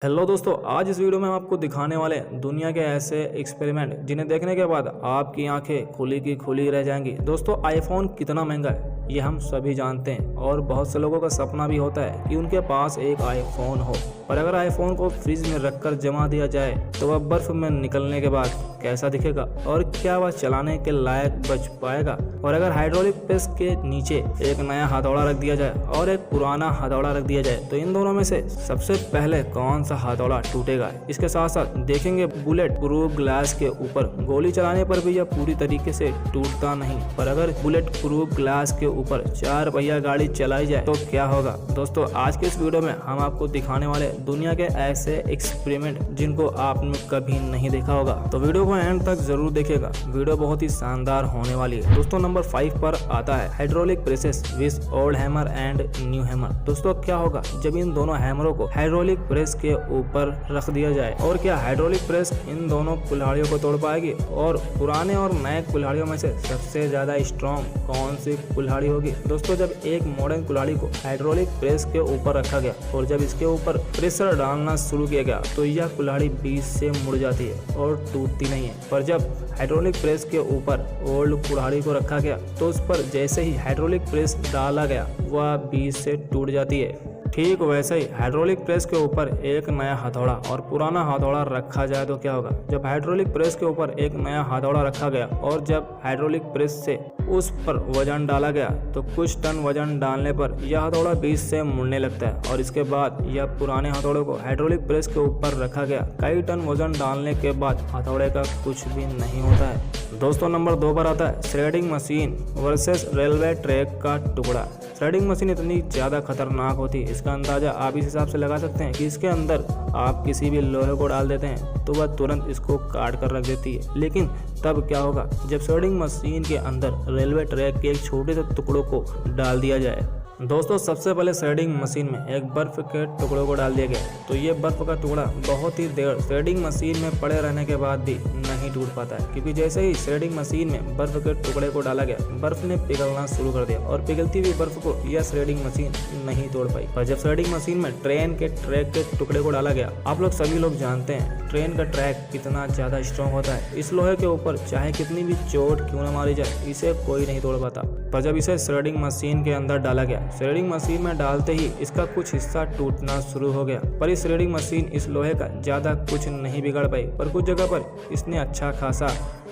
Hello दोस्तों, आज इस वीडियो में हम आपको दिखाने वाले हैं दुनिया के ऐसे एक्सपेरिमेंट जिन्हें देखने के बाद आपकी आंखें खुली की खुली रह जाएंगी। दोस्तों, आईफोन कितना महंगा है ये हम सभी जानते हैं और बहुत से लोगों का सपना भी होता है कि उनके पास एक आईफोन हो। पर अगर आईफोन को फ्रिज में रखकर जमा दिया जाए तो वह बर्फ में निकलने के बाद कैसा दिखेगा और क्या वह चलाने के लायक बच पाएगा। और अगर हाइड्रोलिक प्रेस के नीचे एक नया हथौड़ा रख दिया जाए और एक पुराना हथौड़ा रख दिया जाए तो इन दोनों में से सबसे पहले कौन सा हथौड़ा टूटेगा। इसके साथ साथ देखेंगे बुलेट प्रूफ ग्लास के ऊपर गोली चलाने पर भी यह पूरी तरीके से टूटता नहीं, पर अगर बुलेट प्रूफ ग्लास के ऊपर 4 पहिया गाड़ी चलाई जाए तो क्या होगा। दोस्तों, आज के इस वीडियो में हम आपको दिखाने वाले दुनिया के ऐसे एक्सपेरिमेंट जिनको आपने कभी नहीं देखा होगा, तो वीडियो को एंड तक जरूर देखिएगा। वीडियो बहुत ही शानदार होने वाली है। दोस्तों, नंबर 5 पर आता है hydraulic presses with old hammer and new hammer. दोस्तों, क्या होगा जब इन दोनों हैमरों को हाइड्रोलिक प्रेस के ऊपर रख दिया जाए और क्या हाइड्रोलिक प्रेस इन दोनों कुल्हाड़ियों को तोड़ पाएगी और पुराने और नए कुल्हाड़ियों में से सबसे ज्यादा स्ट्रॉन्ग कौन सी कुल्हाड़ी होगी। दोस्तों, जब एक मॉडर्न कुल्हाड़ी को हाइड्रोलिक प्रेस के ऊपर रखा गया और जब इसके ऊपर प्रेशर डालना शुरू किया गया तो यह कुल्हाड़ी बीच से मुड़ जाती है और टूटती नहीं है। पर जब हाइड्रोलिक प्रेस के ऊपर ओल्ड कुल्हाड़ी को रखा गया तो उस पर जैसे ही हाइड्रोलिक प्रेस डाला गया वह बीच से टूट जाती है। ठीक वैसे ही हाइड्रोलिक प्रेस के ऊपर एक नया हथौड़ा और पुराना हथौड़ा रखा जाए तो क्या होगा। जब हाइड्रोलिक प्रेस के ऊपर एक नया हथौड़ा रखा गया और जब हाइड्रोलिक प्रेस से उस पर वजन डाला गया तो कुछ टन वजन डालने पर यह हथौड़ा बीच से मुड़ने लगता है और इसके बाद यह पुराने हथौड़े को हाइड्रोलिक प्रेस के ऊपर रखा गया। कई टन वजन डालने के बाद हथौड़े का कुछ भी नहीं होता है। दोस्तों, नंबर 2 पर आता है shredding machine versus railway track का टुकड़ा। श्रेडिंग मशीन इतनी ज़्यादा खतरनाक होती है, इसका अंदाज़ा आप इस हिसाब से लगा सकते हैं कि इसके अंदर आप किसी भी लोहे को डाल देते हैं तो वह तुरंत इसको काट कर रख देती है। लेकिन तब क्या होगा जब श्रेडिंग मशीन के अंदर रेलवे ट्रैक के एक छोटे से टुकड़ों को डाल दिया जाए। दोस्तों, सबसे पहले श्रेडिंग मशीन में एक बर्फ के टुकड़ों को डाल दिया गया तो ये बर्फ का टुकड़ा बहुत ही देर श्रेडिंग मशीन में पड़े रहने के बाद भी नहीं टूट पाता है, क्योंकि जैसे ही श्रेडिंग मशीन में बर्फ के टुकड़े को डाला गया बर्फ ने पिघलना शुरू कर दिया और पिघलती हुई बर्फ को यह श्रेडिंग मशीन नहीं तोड़ पाई। पर जब श्रेडिंग मशीन में ट्रेन के ट्रैक के टुकड़े को डाला गया, आप लोग सभी लोग जानते हैं ट्रेन का ट्रैक कितना ज्यादा स्ट्रॉन्ग होता है। इस लोहे के ऊपर चाहे कितनी भी चोट क्यों न मारी जाए इसे कोई नहीं तोड़ पाता। पर जब इसे श्रेडिंग मशीन के अंदर डाला गया, श्रेडिंग मशीन में डालते ही इसका कुछ हिस्सा टूटना शुरू हो गया। पर इस श्रेडिंग मशीन इस लोहे का ज्यादा कुछ नहीं बिगाड़ पाई, पर कुछ जगह पर इसने अच्छा खासा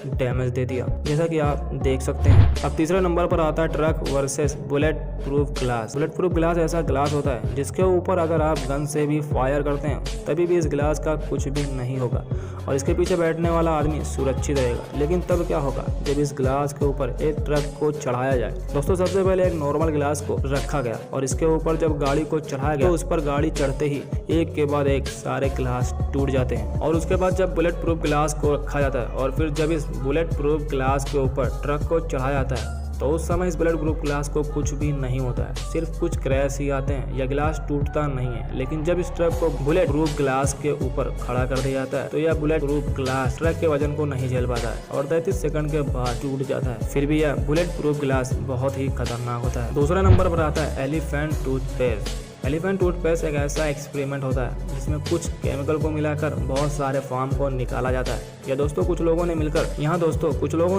डैमेज दे दिया, जैसा कि आप देख सकते हैं। अब तीसरे नंबर पर आता है truck versus bullet proof glass. Bullet proof glass ऐसा ग्लास होता है जिसके ऊपर अगर आप गन से भी फायर करते हैं तभी भी इस ग्लास का कुछ भी नहीं होगा और इसके पीछे बैठने वाला आदमी सुरक्षित रहेगा। लेकिन तब क्या होगा जब इस ग्लास के ऊपर एक ट्रक को चढ़ाया जाए। दोस्तों, सबसे पहले एक नॉर्मल ग्लास को रखा गया और इसके ऊपर जब गाड़ी को चढ़ाया गया तो उस पर गाड़ी चढ़ते ही एक के बाद एक सारे ग्लास टूट जाते हैं। और उसके बाद जब बुलेट प्रूफ ग्लास को रखा जाता है और फिर जब इस बुलेट प्रूफ ग्लास के ऊपर ट्रक को चढ़ाया जाता है तो उस समय इस बुलेट प्रूफ ग्लास को कुछ भी नहीं होता है, सिर्फ कुछ क्रैश ही आते हैं या ग्लास टूटता नहीं है। लेकिन जब इस ट्रक को बुलेट प्रूफ ग्लास के ऊपर खड़ा कर दिया जाता है तो यह बुलेट प्रूफ ग्लास ट्रक के वजन को नहीं झेल पाता है और 33 सेकंड के बाद टूट जाता है। फिर भी यह बुलेट प्रूफ ग्लास बहुत ही खतरनाक होता है। दूसरे नंबर पर आता है एलिफेंट टूथपेस्ट। एलिफेंट टूथपेस्ट एक ऐसा एक्सपेरिमेंट होता है जिसमें कुछ केमिकल को मिलाकर बहुत सारे फॉर्म को निकाला जाता है। दोस्तों कुछ लोगों ने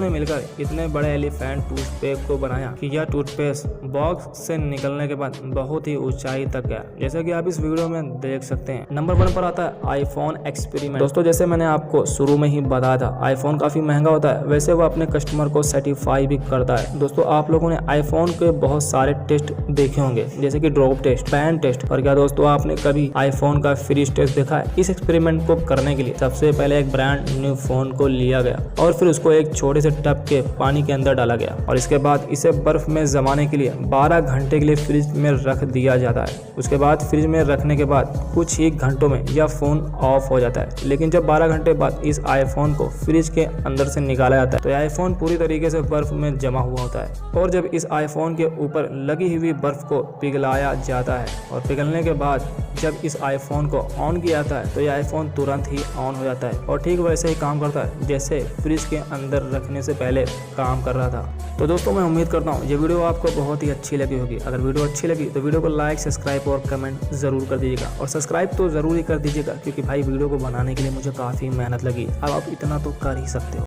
मिलकर इतने बड़े एलिफेंट टूथपेस्ट को बनाया कि यह टूथपेस्ट बॉक्स से निकलने के बाद बहुत ही ऊंचाई तक गया, जैसा कि आप इस वीडियो में देख सकते हैं। नंबर 1 पर आता है आईफोन एक्सपेरिमेंट। दोस्तों, जैसे मैंने आपको शुरू में ही बताया था आईफोन काफी महंगा होता है, वैसे वो अपने कस्टमर को सर्टिफाई भी करता है। दोस्तों, आप लोगों ने आईफोन के बहुत सारे टेस्ट देखे होंगे, जैसे कि ड्रॉप टेस्ट, बैंड टेस्ट। और क्या दोस्तों, आपने कभी आईफोन का फ्रीज टेस्ट देखा है? इस एक्सपेरिमेंट को करने के लिए सबसे पहले एक ब्रांड न्यू फोन को लिया गया और फिर उसको एक छोटे से टब के पानी के अंदर डाला गया और इसके बाद इसे बर्फ में जमाने के लिए 12 घंटे के लिए फ्रिज में रख दिया जाता है। उसके बाद फ्रिज में रखने के बाद कुछ ही घंटों में यह फोन ऑफ हो जाता है। लेकिन जब 12 घंटे बाद इस आईफोन को फ्रिज के अंदर से निकाला जाता है तो आईफोन पूरी तरीके से बर्फ में जमा हुआ होता है और जब इस आईफोन के ऊपर लगी हुई बर्फ को पिघलाया जाता है और पिघलने के बाद जब इस आईफोन को ऑन किया जाता है तो ये आईफोन तुरंत ही ऑन हो जाता है और ठीक वैसे ही काम करता है जैसे फ्रिज के अंदर रखने से पहले काम कर रहा था। तो दोस्तों मैं उम्मीद करता हूँ ये वीडियो आपको बहुत ही अच्छी लगी होगी। अगर वीडियो अच्छी लगी तो वीडियो को लाइक, सब्सक्राइब और कमेंट ज़रूर कर दीजिएगा और सब्सक्राइब तो ज़रूर ही कर दीजिएगा क्योंकि भाई वीडियो को बनाने के लिए मुझे काफ़ी मेहनत लगी। अब आप इतना तो कर ही सकते हो।